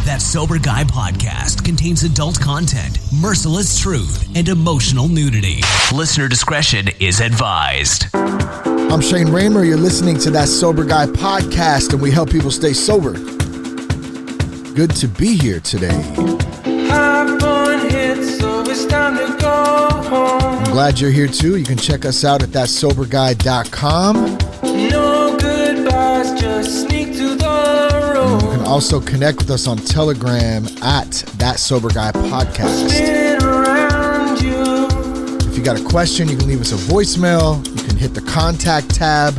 That Sober Guy podcast contains adult content, merciless truth, and emotional nudity. Listener discretion is advised. I'm Shane Raymer. You're listening to That Sober Guy podcast, and we help people stay sober. Good to be here today. I'm glad you're here too. You can check us out at thatsoberguy.com. No goodbyes, just sneak to the road. You can also connect with us on Telegram at That Sober Guy podcast. If you got a question, you can leave us a voicemail. You can hit the contact tab.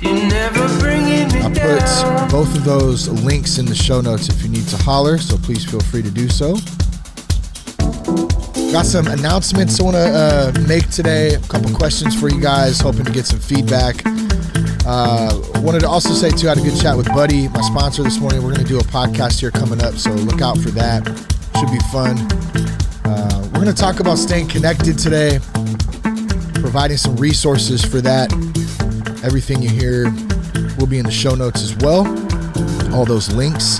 I put both of those links in the show notes if you need to holler, so please feel free to do so. Got some announcements I want to make today. A couple questions for you guys, hoping to get some feedback. Wanted to also say, too, I had a good chat with Buddy, my sponsor this morning. We're going to do a podcast here coming up, so look out for that. Should be fun. We're going to talk about staying connected today, providing some resources for that. Everything you hear will be in the show notes as well. All those links.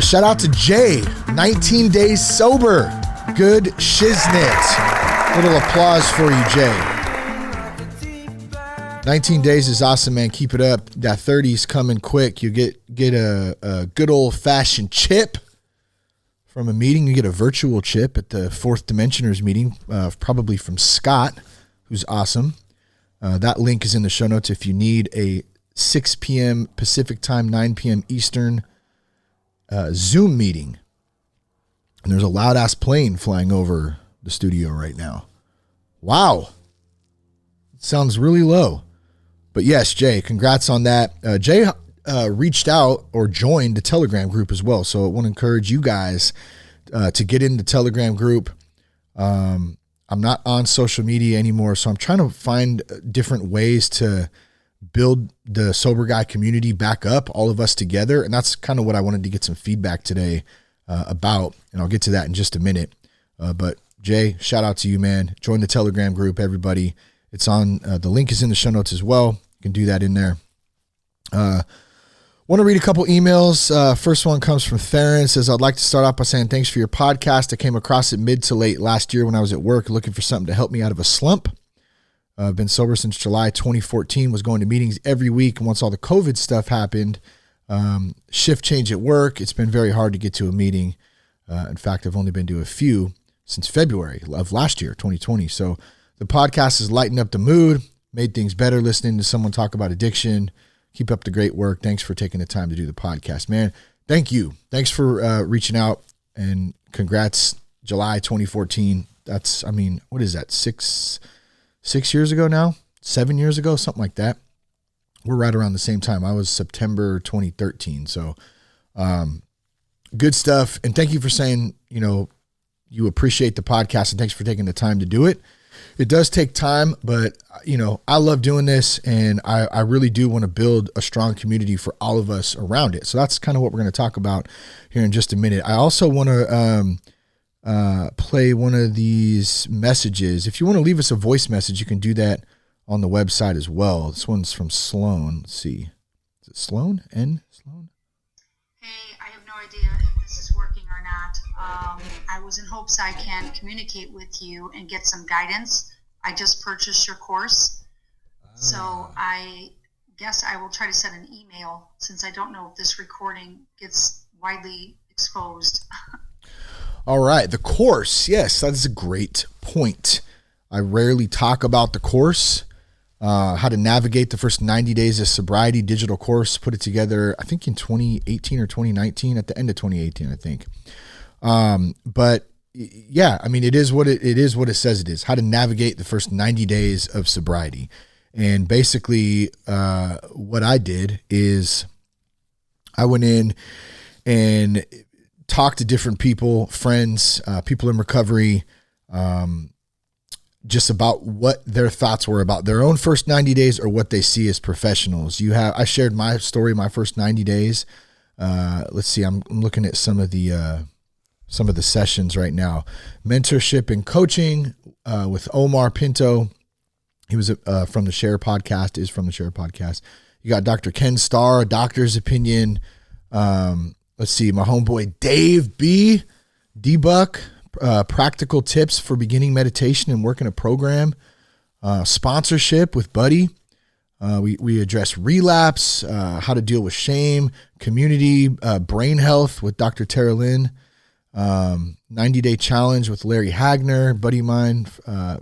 Shout out to Jay, 19 days sober. Good shiznit. Little applause for you, Jay. 19 days is awesome, man. Keep it up. That 30's coming quick. You get a good old-fashioned chip from a meeting. You get a virtual chip at the Fourth Dimensioners meeting, probably from Scott, who's awesome. That link is in the show notes if you need a 6 p.m. Pacific time, 9 p.m. Eastern Zoom meeting. And there's a loud-ass plane flying over the studio right now. Wow. It sounds really low. But yes, Jay, congrats on that. Jay reached out or joined the Telegram group as well. So I want to encourage you guys to get in the Telegram group. I'm not on social media anymore, so I'm trying to find different ways to build the Sober Guy community back up, all of us together. And that's kind of what I wanted to get some feedback today about, and I'll get to that in just a minute. But Jay, shout out to you, man. Join the Telegram group, everybody. It's on, the link is in the show notes as well. You can do that in there. Want to read a couple emails. First one comes from Theron. It says, I'd like to start off by saying thanks for your podcast. I came across it mid to late last year when I was at work looking for something to help me out of a slump. I've been sober since July 2014, was going to meetings every week. And once all the COVID stuff happened, shift change at work, it's been very hard to get to a meeting. In fact, I've only been to a few since February of last year, 2020. So the podcast has lightened up the mood, made things better listening to someone talk about addiction. Keep up the great work. Thanks for taking the time to do the podcast, man. Thank you. Thanks for reaching out, and congrats, July 2014. That's, I mean, what is that? Six years ago now? 7 years ago? Something like that. We're right around the same time. I was September 2013. So, good stuff. And thank you for saying, you appreciate the podcast, and thanks for taking the time to do it. It does take time, but I love doing this, and I really do want to build a strong community for all of us around it. So that's kind of what we're going to talk about here in just a minute. I also want to play one of these messages. If you want to leave us a voice message, you can do that on the website as well. This one's from Sloan. Let's see. Is it Sloan? Sloan? Hey, I have no idea if this is working or not. I was in hopes I can communicate with you and get some guidance. I just purchased your course. So I guess I will try to send an email, since I don't know if this recording gets widely exposed. All right. The course. Yes, that is a great point. I rarely talk about the course. How to navigate the first 90 days of sobriety digital course. Put it together, I think in 2018 or 2019, at the end of 2018, I think. But yeah, I mean, it is what it says it is. How to navigate the first 90 days of sobriety. And basically, what I did is I went in and talked to different people, friends, people in recovery, just about what their thoughts were about their own first 90 days or what they see as professionals. I shared my story, my first 90 days. Let's see, I'm looking at some of the sessions right now. Mentorship and coaching with Omar Pinto. He was from the Share podcast, You got Dr. Ken Starr, A Doctor's Opinion. let's see, my homeboy Dave B. D-Buck, practical tips for beginning meditation and working a program. Sponsorship with Buddy. We address relapse, how to deal with shame, community, brain health with Dr. Tara Lynn, 90-day challenge with Larry Hagner, buddy of mine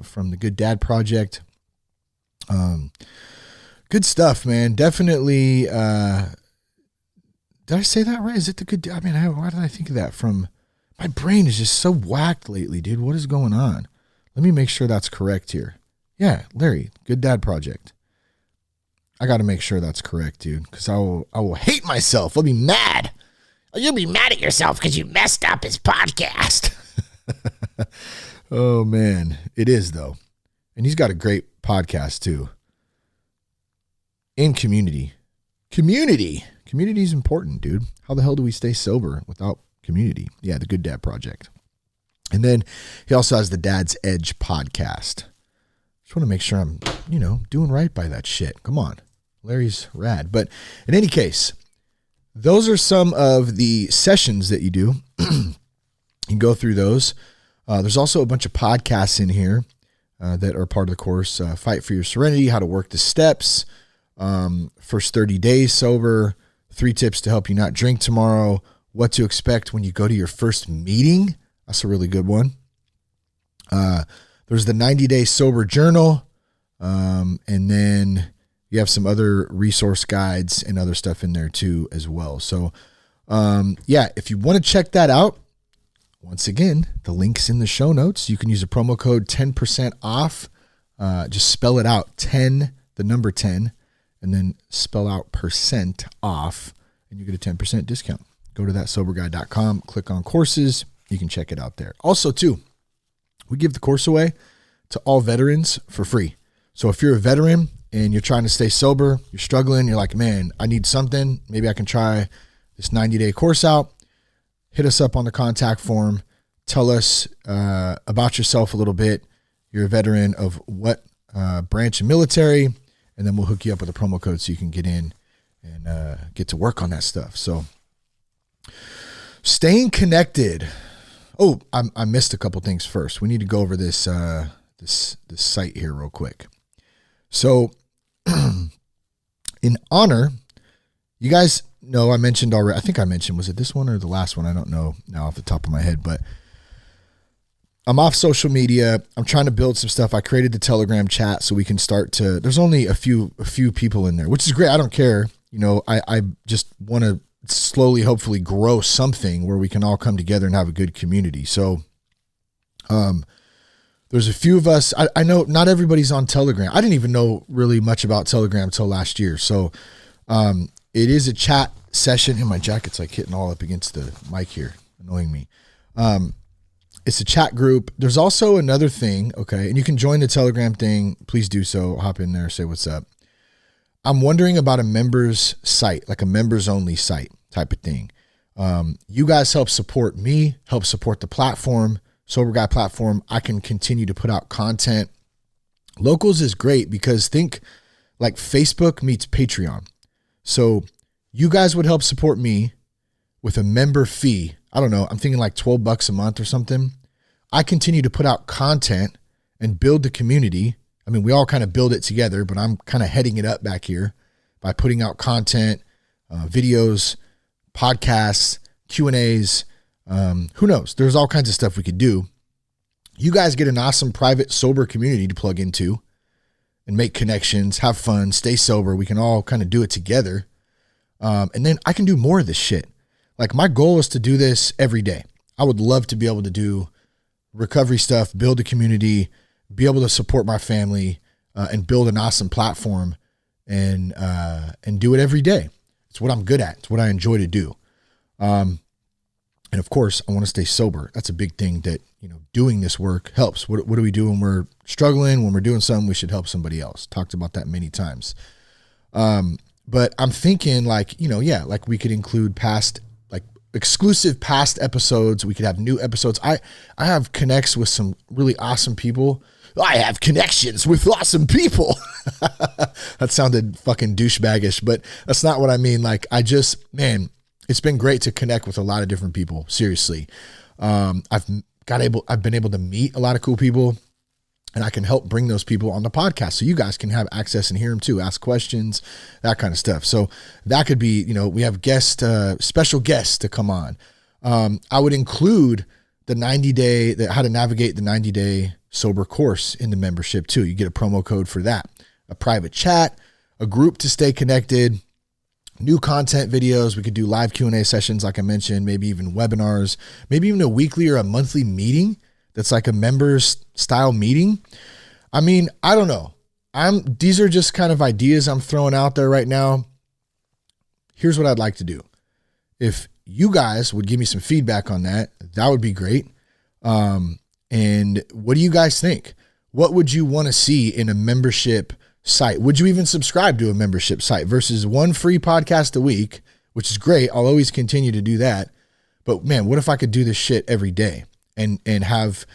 from the Good Dad Project. Good stuff, man. Definitely. Did I say that right? Is it the Good? I mean, why did I think of that from? My brain is just so whacked lately, dude. What is going on? Let me make sure that's correct here. Yeah, Larry, Good Dad Project. I got to make sure that's correct, dude, because I will hate myself. I'll be mad. You'll be mad at yourself because you messed up his podcast. Oh, man. It is, though. And he's got a great podcast, too. In community. Community is important, dude. How the hell do we stay sober without community? Yeah, the Good Dad Project. And then he also has the Dad's Edge podcast. Just want to make sure I'm, doing right by that shit. Come on. Larry's rad. But in any case, those are some of the sessions that you do. You can go through those. There's also a bunch of podcasts in here that are part of the course. Fight for Your Serenity, How to Work the Steps, First 30 Days Sober, 3 Tips to Help You Not Drink Tomorrow, What to Expect When You Go to Your First Meeting. That's a really good one. There's the 90-Day Sober Journal, and then you have some other resource guides and other stuff in there too as well. So, if you want to check that out, once again, the link's in the show notes. You can use a promo code 10% off. Just spell it out, 10, the number 10, and then spell out % off, and you get a 10% discount. Go to thatsoberguy.com, click on courses. You can check it out there. Also, too, we give the course away to all veterans for free. So if you're a veteran and you're trying to stay sober, you're struggling, you're like, man, I need something. Maybe I can try this 90-day course out. Hit us up on the contact form. Tell us about yourself a little bit. You're a veteran of what branch of military, and then we'll hook you up with a promo code so you can get in and get to work on that stuff. So staying connected. Oh, I missed a couple things first. We need to go over this this site here real quick. So in honor, you guys know I mentioned already, I think I mentioned, was it this one or the last one? I don't know now off the top of my head, but I'm off social media. I'm trying to build some stuff. I created the Telegram chat so we can start to, there's only a few people in there, which is great. I don't care. I just want to slowly, hopefully grow something where we can all come together and have a good community. So, there's a few of us. I know not everybody's on Telegram. I didn't even know really much about Telegram until last year. So, it is a chat session, and my jacket's like hitting all up against the mic here, annoying me. It's a chat group. There's also another thing. Okay. And you can join the Telegram thing. Please do so. Hop in there, say what's up. I'm wondering about a members site, like a members only site type of thing. You guys help support me, help support the platform, Sober Guy platform. I can continue to put out content. Locals is great because think like Facebook meets Patreon. So you guys would help support me with a member fee. I don't know. I'm thinking like $12 a month or something. I continue to put out content and build the community. I mean, we all kind of build it together, but I'm kind of heading it up back here by putting out content, videos, podcasts, Q&As. Who knows? There's all kinds of stuff we could do. You guys get an awesome private sober community to plug into and make connections, have fun, stay sober. We can all kind of do it together. And then I can do more of this shit. Like my goal is to do this every day. I would love to be able to do recovery stuff, build a community, be able to support my family, and build an awesome platform and do it every day. It's what I'm good at. It's what I enjoy to do. And of course I want to stay sober. That's a big thing that, doing this work helps. What do we do when we're struggling? When we're doing something, we should help somebody else. Talked about that many times. But I'm thinking like we could include exclusive past episodes. We could have new episodes. I have connects with some really awesome people. I have connections with awesome people. That sounded fucking douchebaggish, but that's not what I mean. Like I it's been great to connect with a lot of different people. Seriously. I've been able to meet a lot of cool people, and I can help bring those people on the podcast so you guys can have access and hear them too, ask questions, that kind of stuff. So that could be, we have special guests to come on. I would include the 90-day, how to navigate the 90-day sober course in the membership too. You get a promo code for that, a private chat, a group to stay connected, new content videos. We could do live Q&A sessions, like I mentioned, maybe even webinars, maybe even a weekly or a monthly meeting that's like a members style meeting. I mean, I don't know. These are just kind of ideas I'm throwing out there right now. Here's what I'd like to do. If you guys would give me some feedback on that, that would be great. And what do you guys think? What would you want to see in a membership site? Would you even subscribe to a membership site versus one free podcast a week, which is great. I'll always continue to do that. But man, what if I could do this shit every day and have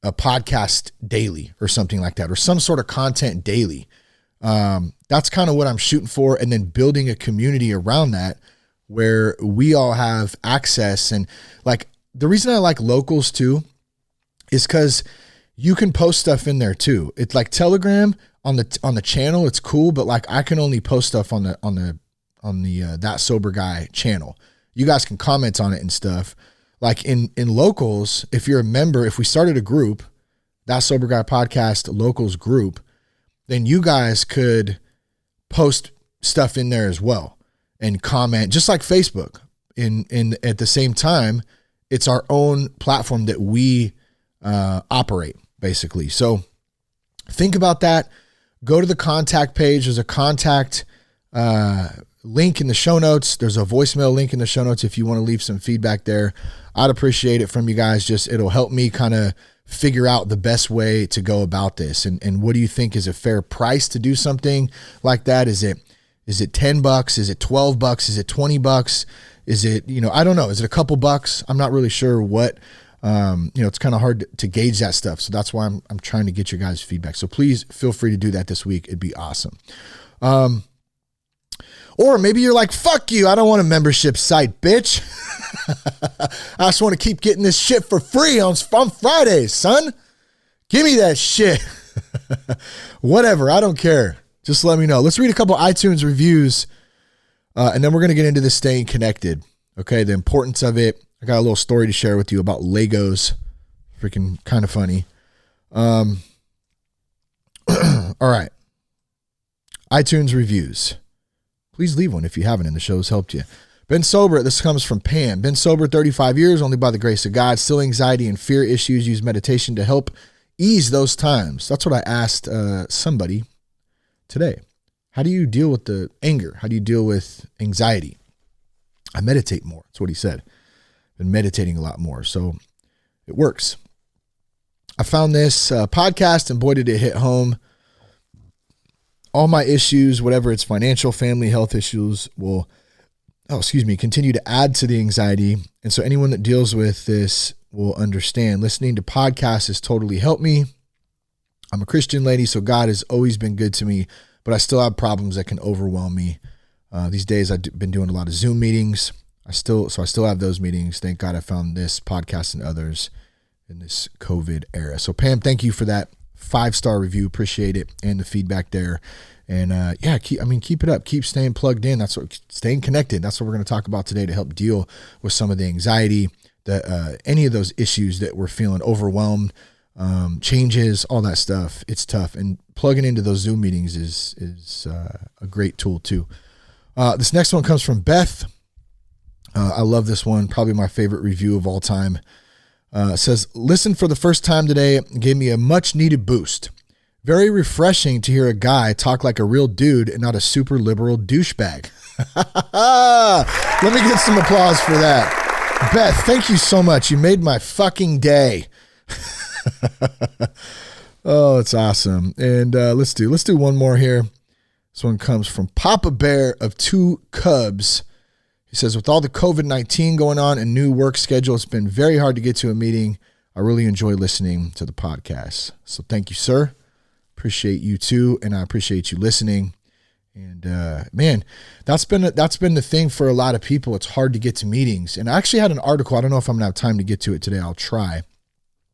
a podcast daily or something like that, or some sort of content daily? That's kind of what I'm shooting for. And then building a community around that where we all have access. And like, the reason I like locals too is because you can post stuff in there too. It's like Telegram on the channel. It's cool, but like I can only post stuff on the That Sober Guy channel. You guys can comment on it and stuff. Like in locals, if you're a member, if we started a group, That Sober Guy podcast locals group, then you guys could post stuff in there as well and comment, just like Facebook. In at the same time, it's our own platform that we operate basically. So think about that. Go to the contact page. There's a contact link in the show notes. There's a voicemail link in the show notes if you want to leave some feedback there. I'd appreciate it from you guys. It'll help me kind of figure out the best way to go about this. And what do you think is a fair price to do something like that? Is it $10? Is it $12? Is it $20? Is it, I don't know. Is it a couple bucks? I'm not really sure what, it's kind of hard to gauge that stuff. So that's why I'm trying to get your guys' feedback. So please feel free to do that this week. It'd be awesome. Or maybe you're like, fuck you. I don't want a membership site, bitch. I just want to keep getting this shit for free on Fridays, son. Give me that shit. Whatever. I don't care. Just let me know. Let's read a couple iTunes reviews. And then we're going to get into this staying connected. Okay. The importance of it. I got a little story to share with you about Legos. Freaking kind of funny. All right. iTunes reviews. Please leave one if you haven't and the show's helped you. Been sober. This comes from Pam. Been sober 35 years, only by the grace of God. Still anxiety and fear issues. Use meditation to help ease those times. That's what I asked somebody today. How do you deal with the anger? How do you deal with anxiety? I meditate more. That's what he said. Been meditating a lot more. So it works. I found this podcast and boy, did it hit home. All my issues, whatever it's financial, family, health issues will, continue to add to the anxiety. And so anyone that deals with this will understand. Listening to podcasts has totally helped me. I'm a Christian lady, so God has always been good to me, but I still have problems that can overwhelm me. These days I've been doing a lot of Zoom meetings. I still have those meetings. Thank God I found this podcast and others in this COVID era. So Pam, thank you for that 5-star review. Appreciate it. And the feedback there. And keep it up. Keep staying plugged in. Staying connected. That's what we're going to talk about today to help deal with some of the anxiety, any of those issues that we're feeling overwhelmed, changes, all that stuff. It's tough. And plugging into those Zoom meetings is a great tool too. This next one comes from Beth. I love this one. Probably my favorite review of all time. Says, listen for the first time today. Gave me a much needed boost. Very refreshing to hear a guy talk like a real dude and not a super liberal douchebag. Let me get some applause for that. Beth, thank you so much. You made my fucking day. Oh, it's awesome. And let's do one more here. This one comes from Papa Bear of 2 Cubs. He says, with all the COVID-19 going on and new work schedule, it's been very hard to get to a meeting. I really enjoy listening to the podcast. So thank you, sir. Appreciate you too. And I appreciate you listening. And man, that's been the thing for a lot of people. It's hard to get to meetings. And I actually had an article. I don't know if I'm gonna have time to get to it today. I'll try.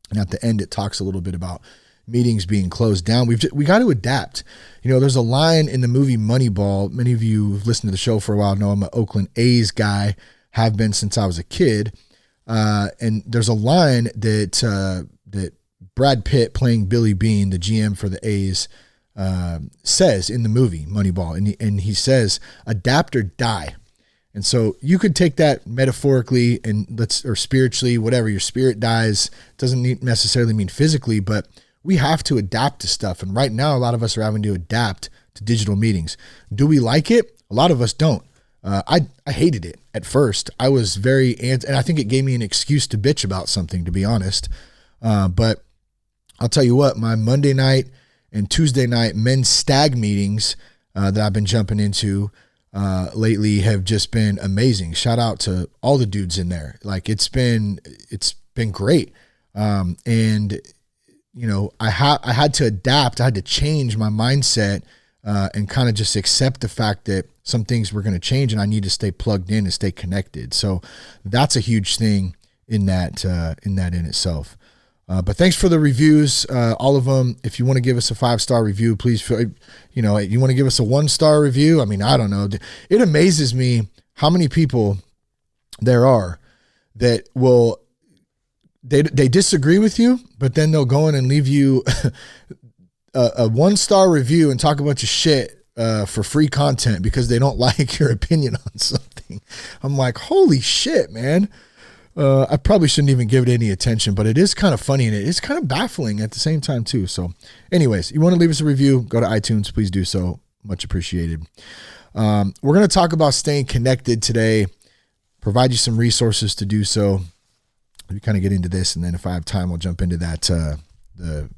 And at the end, it talks a little bit about meetings being closed down. We got to adapt. You know, there's a line in the movie Moneyball. Many of you who've listened to the show for a while know I'm an Oakland A's guy. Have been since I was a kid. And there's a line that that Brad Pitt, playing Billy Beane, the GM for the A's, says in the movie Moneyball, and he says, "Adapt or die." And so you could take that metaphorically or spiritually, whatever. Your spirit dies doesn't necessarily mean physically, but we have to adapt to stuff. And right now, a lot of us are having to adapt to digital meetings. Do we like it? A lot of us don't. I hated it at first. I was and I think it gave me an excuse to bitch about something, to be honest. But I'll tell you what, my Monday night and Tuesday night men's stag meetings that I've been jumping into lately have just been amazing. Shout out to all the dudes in there. Like it's been great. And you know, I had to adapt. I had to change my mindset and kind of just accept the fact that some things were going to change and I need to stay plugged in and stay connected. So that's a huge thing in that in itself. But thanks for the reviews, all of them. If you want to give us a 5-star review, please feel, you know, you want to give us a 1-star review. I mean, I don't know. It amazes me how many people there are that will, they disagree with you, but then they'll go in and leave you a 1-star review and talk a bunch of shit for free content because they don't like your opinion on something. I'm like, holy shit, man. I probably shouldn't even give it any attention, but it is kind of funny and it is kind of baffling at the same time too. So anyways, you want to leave us a review, go to iTunes, please do so. Much appreciated. We're going to talk about staying connected today, provide you some resources to do so. We kind of get into this, and then if I have time, I'll jump into that, the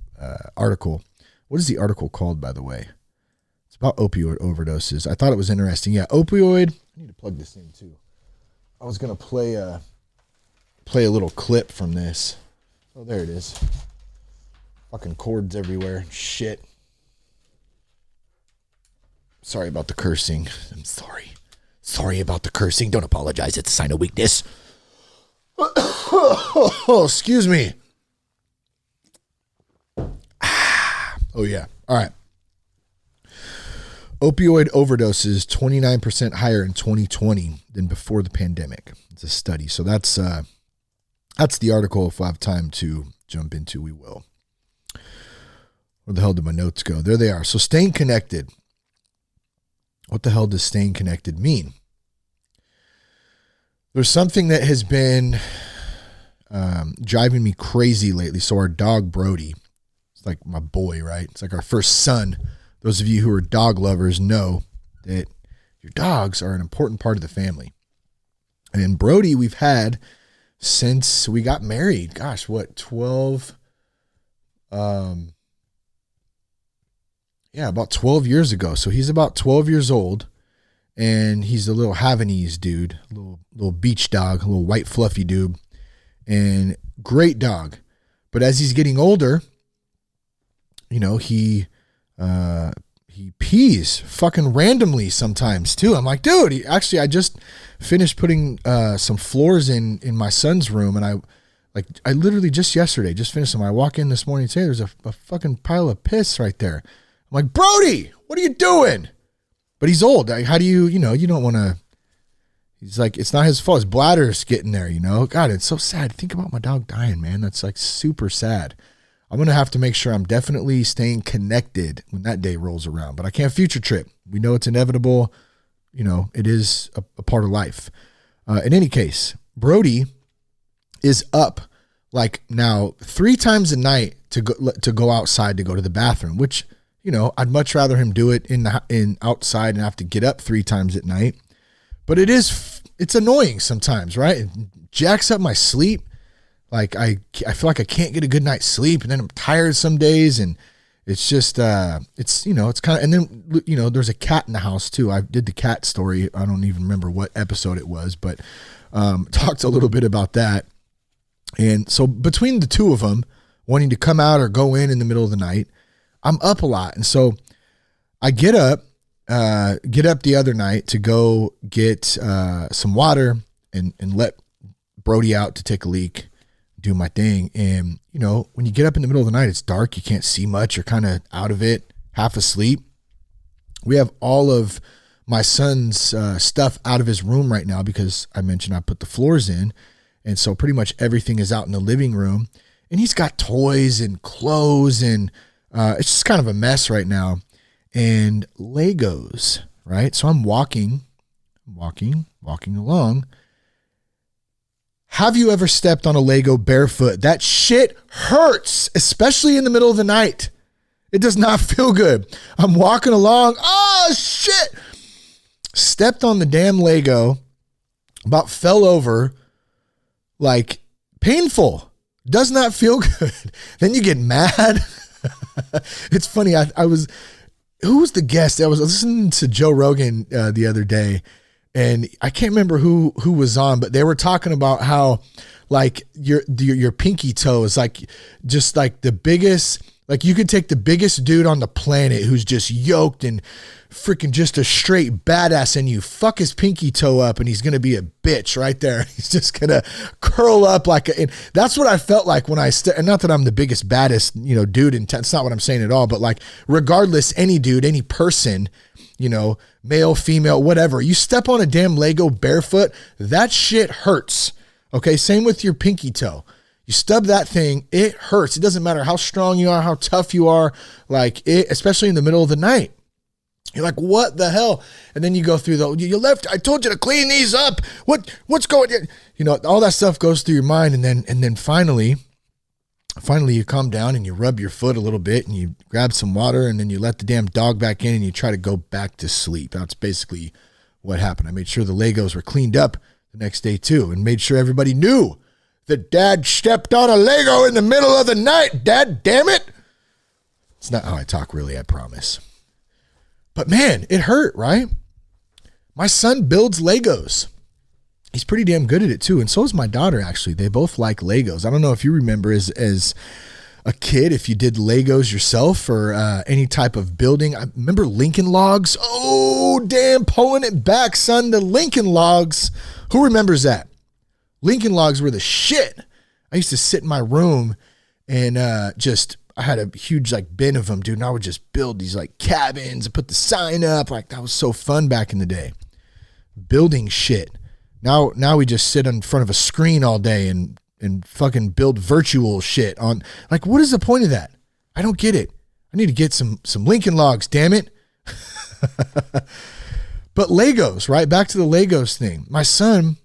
article. What is the article called, by the way? It's about opioid overdoses. I thought it was interesting. Yeah, opioid. I need to plug this in too. I was going to play a little clip from this. Oh, there it is. Fucking cords everywhere. Shit. Sorry about the cursing. I'm sorry. Sorry about the cursing. Don't apologize. It's a sign of weakness. Oh, excuse me. Oh, yeah. All right. Opioid overdoses 29% higher in 2020 than before the pandemic. It's a study. So that's the article. If I have time to jump into, we will. Where the hell did my notes go? There they are. So staying connected. What the hell does staying connected mean? There's something that has been driving me crazy lately. So our dog, Brody, it's like my boy, right? It's like our first son. Those of you who are dog lovers know that your dogs are an important part of the family. And Brody, we've had since we got married. Gosh, what, 12? About 12 years ago. So he's about 12 years old, and he's a little Havanese dude, little beach dog, a little white fluffy dude, and great dog. But as he's getting older, you know, he pees fucking randomly sometimes too. I'm like, dude, I just finished putting some floors in my son's room, and I literally just yesterday just finished them. I walk in this morning and say, there's a fucking pile of piss right there. I'm like, Brody, what are you doing? But he's old. How do you don't want to, he's like, it's not his fault. His bladder's getting there, you know? God, it's so sad. Think about my dog dying, man. That's like super sad. I'm going to have to make sure I'm definitely staying connected when that day rolls around, but I can't future trip. We know it's inevitable. You know, it is a part of life. In any case, Brody is up like now 3 times a night to go outside to go to the bathroom, which, you know, I'd much rather him do it in outside and have to get up 3 times at night. But it's annoying sometimes, right? It jacks up my sleep. Like I feel like I can't get a good night's sleep, and then I'm tired some days, and it's just it's, you know, it's kind of, and then, you know, there's a cat in the house too. I did the cat story. I don't even remember what episode it was, but talked a little bit about that. And so between the two of them wanting to come out or go in the middle of the night, I'm up a lot. And so I get up get up the other night to go get some water and let Brody out to take a leak, do my thing. And, you know, when you get up in the middle of the night, it's dark. You can't see much. You're kind of out of it, half asleep. We have all of my son's stuff out of his room right now because I mentioned I put the floors in. And so pretty much everything is out in the living room. And he's got toys and clothes and it's just kind of a mess right now. And Legos, right? So I'm walking along. Have you ever stepped on a Lego barefoot? That shit hurts, especially in the middle of the night. It does not feel good. I'm walking along. Oh, shit. Stepped on the damn Lego. About fell over. Like, painful. Does not feel good. Then you get mad. It's funny. Who was the guest? I was listening to Joe Rogan the other day. And I can't remember who was on, but they were talking about how like your pinky toe is like just like the biggest, like you could take the biggest dude on the planet who's just yoked and freaking just a straight badass and you fuck his pinky toe up and he's going to be a bitch right there. He's just going to curl up and that's what I felt like when and not that I'm the biggest, baddest, you know, dude in it's not what I'm saying at all, but like regardless, any dude, any person, you know, male, female, whatever, you step on a damn Lego barefoot, that shit hurts. Okay. Same with your pinky toe. You stub that thing, it hurts. It doesn't matter how strong you are, how tough you are, like it, especially in the middle of the night. You're like, what the hell? And then you go through you left, I told you to clean these up. What's going on? You know, all that stuff goes through your mind. And then finally you calm down and you rub your foot a little bit and you grab some water and then you let the damn dog back in and you try to go back to sleep. That's basically what happened. I made sure the Legos were cleaned up the next day too and made sure everybody knew that Dad stepped on a Lego in the middle of the night. Dad, damn it. It's not how I talk really, I promise. But man, it hurt, right? My son builds Legos. He's pretty damn good at it too. And so is my daughter, actually. They both like Legos. I don't know if you remember as a kid, if you did Legos yourself or any type of building. I remember Lincoln Logs. Oh, damn, pulling it back, son. The Lincoln Logs. Who remembers that? Lincoln Logs were the shit. I used to sit in my room and I had a huge like bin of them, dude. And I would just build these like cabins and put the sign up. Like that was so fun back in the day. Building shit. Now we just sit in front of a screen all day and fucking build virtual shit on like, what is the point of that? I don't get it. I need to get some Lincoln Logs, damn it. But Legos, right? Back to the Legos thing. My son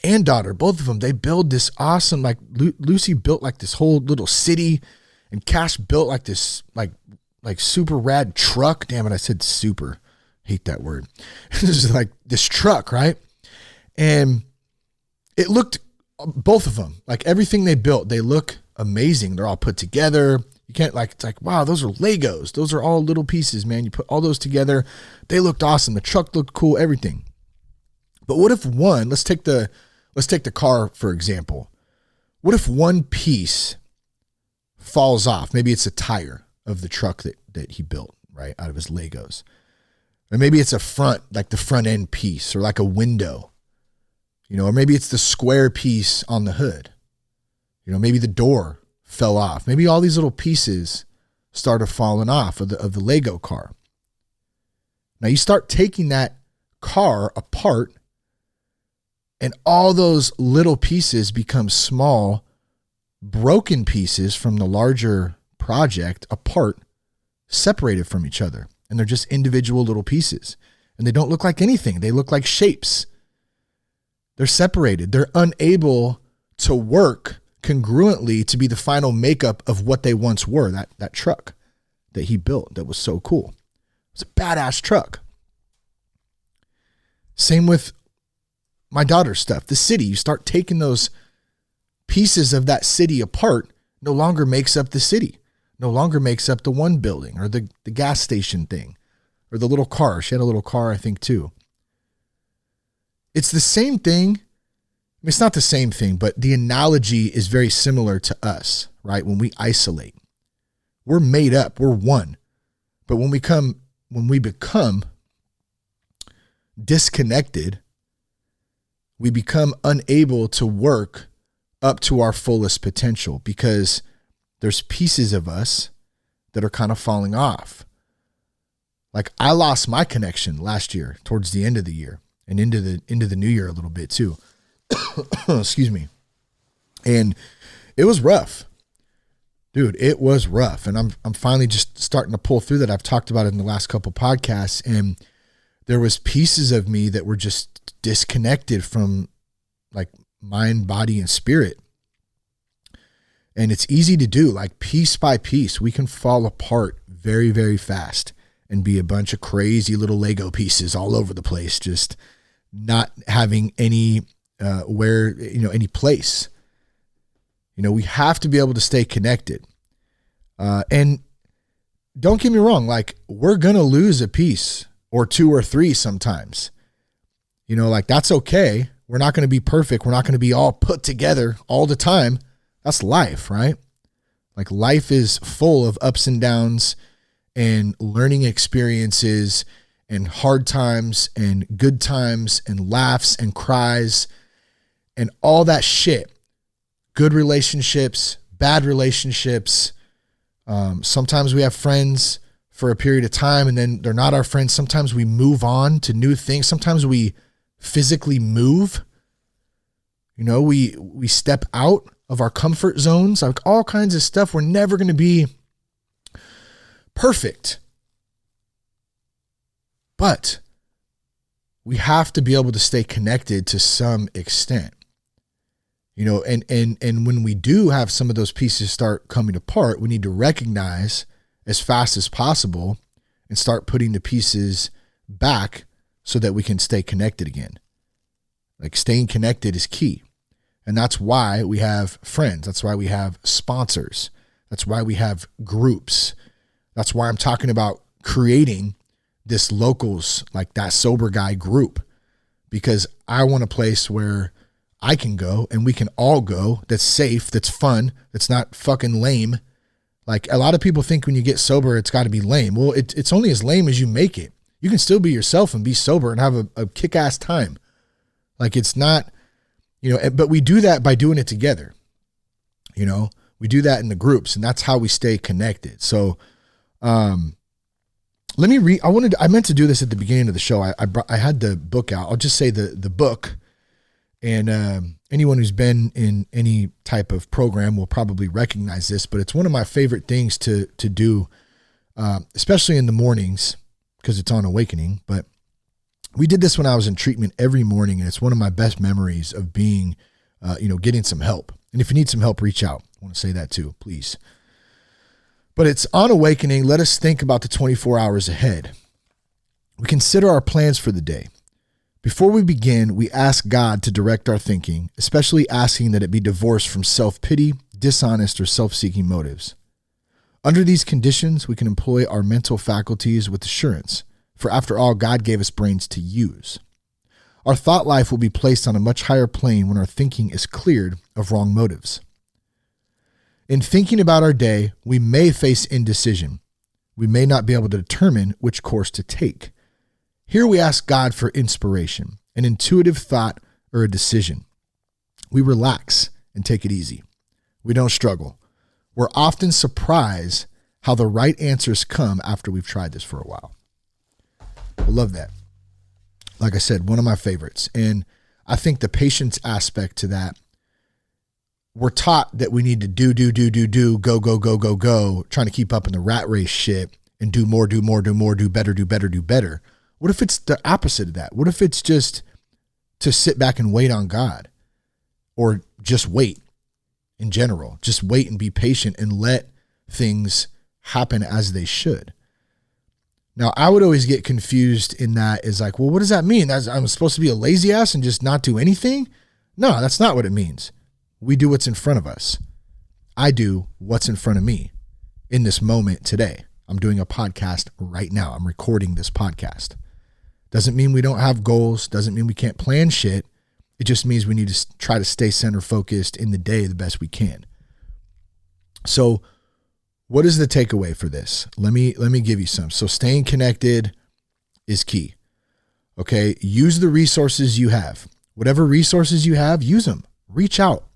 and daughter, both of them, they build this awesome, like Lucy built like this whole little city and Cash built like this, like super rad truck. Damn it. I said super. Hate that word. This is like this truck, right? And it looked, both of them, like everything they built, they look amazing. They're all put together. You can't it's like, wow, those are Legos. Those are all little pieces, man. You put all those together. They looked awesome. The truck looked cool, everything. But what if let's take the car, for example. What if one piece falls off? Maybe it's a tire of the truck that he built, right, out of his Legos. Or maybe it's a front, like the front end piece or like a window, you know, or maybe it's the square piece on the hood. You know, maybe the door fell off. Maybe all these little pieces started falling off of the Lego car. Now you start taking that car apart and all those little pieces become small, broken pieces from the larger project apart, separated from each other. And they're just individual little pieces. And they don't look like anything. They look like shapes. They're separated. They're unable to work congruently to be the final makeup of what they once were, that truck that he built that was so cool. It was a badass truck. Same with my daughter's stuff. The city, you start taking those pieces of that city apart, no longer makes up the city. No longer makes up the one building or the gas station thing or the little car. She had a little car, I think, too. It's the same thing. It's not the same thing, but the analogy is very similar to us, right? When we isolate, we're made up, we're one. But when we come when we become disconnected, we become unable to work up to our fullest potential because there's pieces of us that are kind of falling off. Like I lost my connection last year towards the end of the year and into the new year a little bit too. Excuse me. And it was rough. Dude, it was rough. And I'm finally just starting to pull through that. I've talked about it in the last couple podcasts, and there was pieces of me that were just disconnected from like mind, body, and spirit. And it's easy to do, like piece by piece, we can fall apart very, very fast and be a bunch of crazy little Lego pieces all over the place, just not having any any place. We have to be able to stay connected. And don't get me wrong, like we're going to lose a piece or two or three sometimes. Like that's okay. We're not going to be perfect. We're not going to be all put together all the time. That's life, right? Like life is full of ups and downs and learning experiences and hard times and good times and laughs and cries and all that shit. Good relationships, bad relationships. Sometimes we have friends for a period of time and then they're not our friends. Sometimes we move on to new things. Sometimes we physically move. We step out of our comfort zones, like all kinds of stuff. We're never going to be perfect. But we have to be able to stay connected to some extent. And when we do have some of those pieces start coming apart, we need to recognize as fast as possible and start putting the pieces back so that we can stay connected again. Like staying connected is key. And that's why we have friends. That's why we have sponsors. That's why we have groups. That's why I'm talking about creating this locals, like that sober guy group, because I want a place where I can go and we can all go that's safe, that's fun, that's not fucking lame. Like a lot of people think when you get sober, it's got to be lame. Well, it's only as lame as you make it. You can still be yourself and be sober and have a kick-ass time. Like it's not, but we do that by doing it together. We do that in the groups and that's how we stay connected. So, let me read. I meant to do this at the beginning of the show. I had the book out. I'll just say the book. And anyone who's been in any type of program will probably recognize this, but it's one of my favorite things to do, especially in the mornings because it's on Awakening. But we did this when I was in treatment every morning, and it's one of my best memories of being, getting some help. And if you need some help, reach out. I want to say that too, please. But it's on Awakening. Let us think about the 24 hours ahead. We consider our plans for the day. Before we begin, we ask God to direct our thinking, especially asking that it be divorced from self-pity, dishonest, or self-seeking motives. Under these conditions, we can employ our mental faculties with assurance, for after all, God gave us brains to use. Our thought life will be placed on a much higher plane when our thinking is cleared of wrong motives. In thinking about our day, we may face indecision. We may not be able to determine which course to take. Here we ask God for inspiration, an intuitive thought, or a decision. We relax and take it easy. We don't struggle. We're often surprised how the right answers come after we've tried this for a while. I love that. Like I said, one of my favorites. And I think the patience aspect to that, we're taught that we need to do, go, trying to keep up in the rat race shit and do more, do better. What if it's the opposite of that? What if it's just to sit back and wait on God, or just wait in general? Just wait and be patient and let things happen as they should. Now, I would always get confused in that is like, well, what does that mean? I'm supposed to be a lazy ass and just not do anything? No, that's not what it means. We do what's in front of us. I do what's in front of me in this moment today. I'm doing a podcast right now. I'm recording this podcast. Doesn't mean we don't have goals. Doesn't mean we can't plan shit. It just means we need to try to stay center focused in the day the best we can. So what is the takeaway for this? Let me give you some. So staying connected is key. Okay. Use the resources you have. Whatever resources you have, use them. Reach out.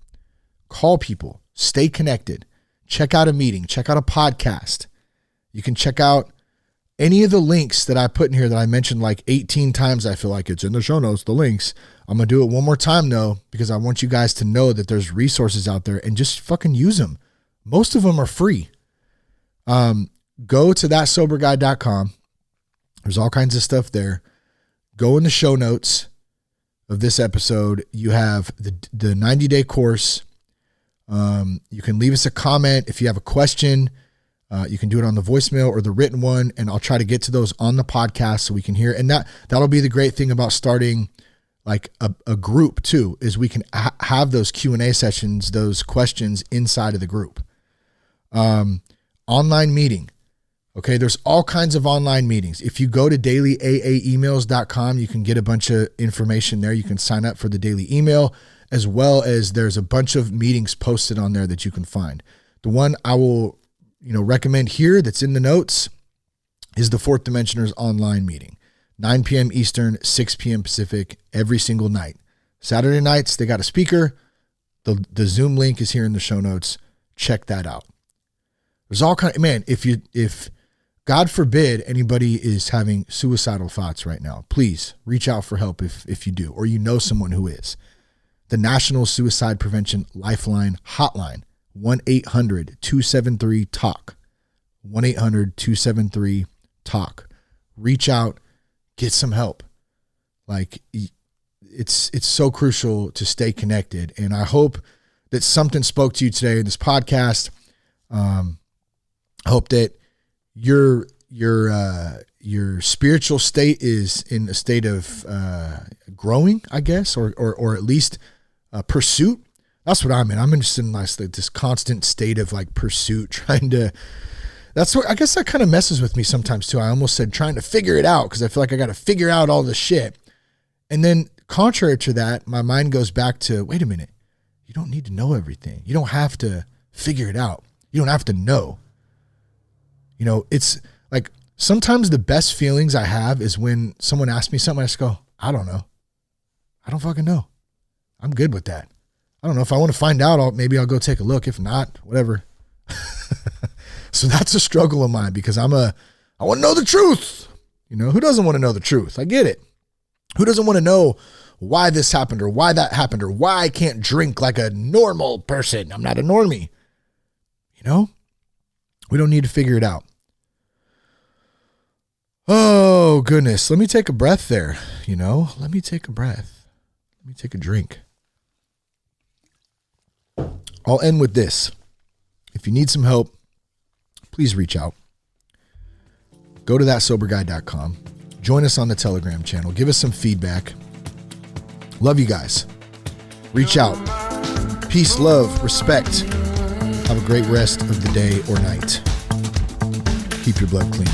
Call people. Stay connected. Check out a meeting. Check out a podcast. You can check out any of the links that I put in here that I mentioned like 18 times. I feel like it's in the show notes, the links. I'm going to do it one more time though, because I want you guys to know that there's resources out there and just fucking use them. Most of them are free. Go to thatsoberguy.com. There's all kinds of stuff there. Go in the show notes of this episode. You have the 90-day course. You can leave us a comment if you have a question. You can do it on the voicemail or the written one, and I'll try to get to those on the podcast so we can hear. And that'll be the great thing about starting like a group too, is we can have those Q&A sessions, those questions inside of the group. Online meeting. Okay. There's all kinds of online meetings. If you go to dailyaaemails.com, you can get a bunch of information there. You can sign up for the daily email, as well as there's a bunch of meetings posted on there that you can find. The one I will, recommend here that's in the notes is the Fourth Dimensioners online meeting, 9 p.m. Eastern, 6 p.m. Pacific, every single night. Saturday nights, they got a speaker. The Zoom link is here in the show notes. Check that out. There's all kind of, man, if God forbid anybody is having suicidal thoughts right now, please reach out for help if you do, or you know someone who is. The National Suicide Prevention Lifeline hotline, 1-800-273-TALK. 1-800-273-TALK. Reach out, get some help. Like, it's so crucial to stay connected. And I hope that something spoke to you today in this podcast. I hope that your spiritual state is in a state of growing, I guess, or at least pursuit. That's what I'm in. I'm just in this constant state of like pursuit, trying to, that's what, I guess that kind of messes with me sometimes too. I almost said trying to figure it out, because I feel like I got to figure out all this shit. And then contrary to that, my mind goes back to, wait a minute, you don't need to know everything. You don't have to figure it out. You don't have to know. It's like sometimes the best feelings I have is when someone asks me something, I just go, I don't know. I don't fucking know. I'm good with that. I don't know. If I want to find out, maybe I'll go take a look. If not, whatever. So that's a struggle of mine, because I want to know the truth. Who doesn't want to know the truth? I get it. Who doesn't want to know why this happened or why that happened or why I can't drink like a normal person? I'm not a normie. We don't need to figure it out. Oh, goodness. Let me take a breath there. Let me take a breath. Let me take a drink. I'll end with this. If you need some help, please reach out. Go to thatsoberguy.com. Join us on the Telegram channel. Give us some feedback. Love you guys. Reach out. Peace, love, respect. Have a great rest of the day or night. Keep your blood clean.